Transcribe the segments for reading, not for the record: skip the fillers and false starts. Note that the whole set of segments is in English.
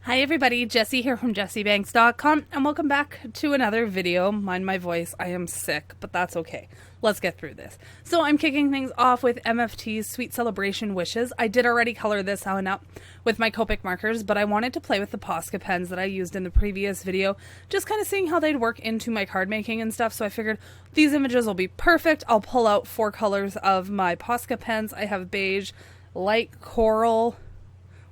Hi everybody, Jessie here from jessiebanks.com and welcome back to another video. Mind my voice, I am sick, but that's okay. Let's get through this. So I'm kicking things off with MFT's Sweet Celebration Wishes. I did already color this one up with my Copic markers, but I wanted to play with the Posca pens that I used in the previous video, just kind of seeing how they'd work into my card making and stuff. So I figured these images will be perfect. I'll pull out 4 colors of my Posca pens. I have beige, light coral,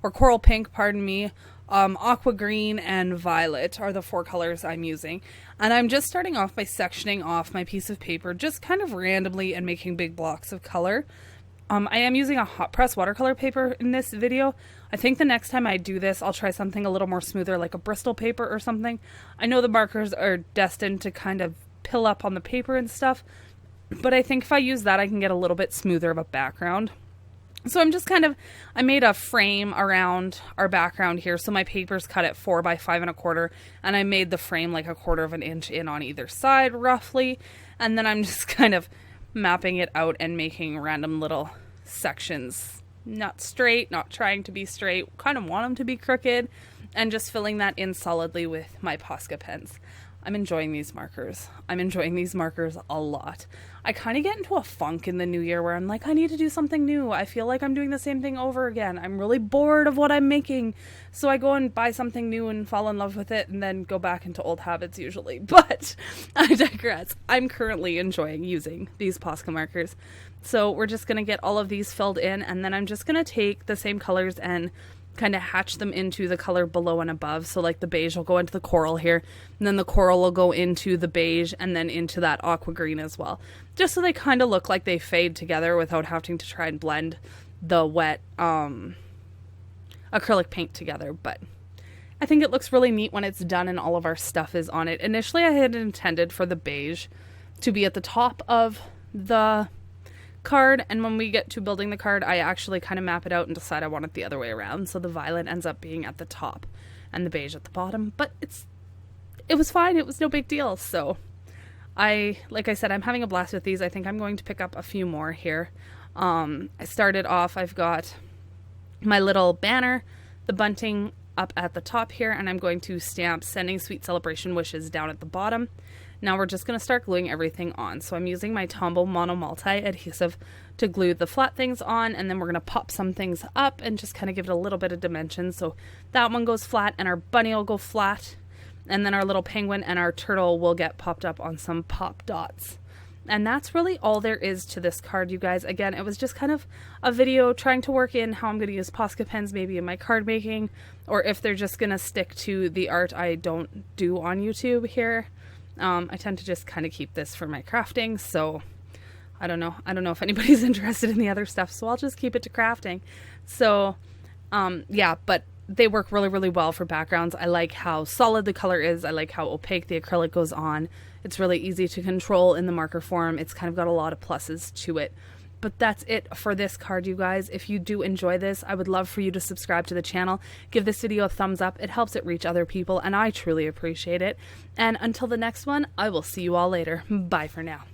or coral pink, pardon me, aqua green, and violet are the 4 colors I'm using. And I'm just starting off by sectioning off my piece of paper just kind of randomly and making big blocks of color. I am using a hot press watercolor paper in this video. I think the next time I do this, I'll try something a little more smoother, like a Bristol paper or something. I know the markers are destined to kind of pill up on the paper and stuff, but I think if I use that, I can get a little bit smoother of a background. So I'm just I made a frame around our background here. So my paper's cut at 4 by 5 1/4, and I made the frame like 1/4 of an inch in on either side roughly. And then I'm just kind of mapping it out and making random little sections. Not straight, not trying to be straight, kind of want them to be crooked, and just filling that in solidly with my Posca pens. I'm enjoying these markers. I'm enjoying these markers a lot. I kind of get into a funk in the new year where I'm like, I need to do something new. I feel like I'm doing the same thing over again. I'm really bored of what I'm making. So I go and buy something new and fall in love with it and then go back into old habits usually. But I digress. I'm currently enjoying using these Posca markers. So we're just going to get all of these filled in, and then I'm just going to take the same colors and kind of hatch them into the color below and above. So like the beige will go into the coral here, and then the coral will go into the beige and then into that aqua green as well. Just so they kind of look like they fade together without having to try and blend the wet acrylic paint together. But I think it looks really neat when it's done and all of our stuff is on it. Initially I had intended for the beige to be at the top of the card, and when we get to building the card, I actually kind of map it out and decide I want it the other way around, so the violet ends up being at the top and the beige at the bottom. But it was fine. It was no big deal. So like I said, I'm having a blast with these. I think I'm going to pick up a few more here. I started off, I've got my little banner, the bunting up at the top here, and I'm going to stamp Sending Sweet Celebration Wishes down at the bottom. Now we're just going to start gluing everything on. So I'm using my Tombow Mono Multi adhesive to glue the flat things on, and then we're going to pop some things up and just kind of give it a little bit of dimension. So that one goes flat, and our bunny will go flat, and then our little penguin and our turtle will get popped up on some pop dots. And that's really all there is to this card, you guys. Again, it was just kind of a video trying to work in how I'm going to use Posca pens maybe in my card making, or if they're just going to stick to the art I don't do on YouTube here. I tend to just kind of keep this for my crafting, so I don't know if anybody's interested in the other stuff, so I'll just keep it to crafting. So yeah, but they work really, really well for backgrounds. I like how solid the color is. I like how opaque the acrylic goes on. It's really easy to control in the marker form. It's kind of got a lot of pluses to it. But that's it for this card, you guys. If you do enjoy this, I would love for you to subscribe to the channel. Give this video a thumbs up. It helps it reach other people, and I truly appreciate it. And until the next one, I will see you all later. Bye for now.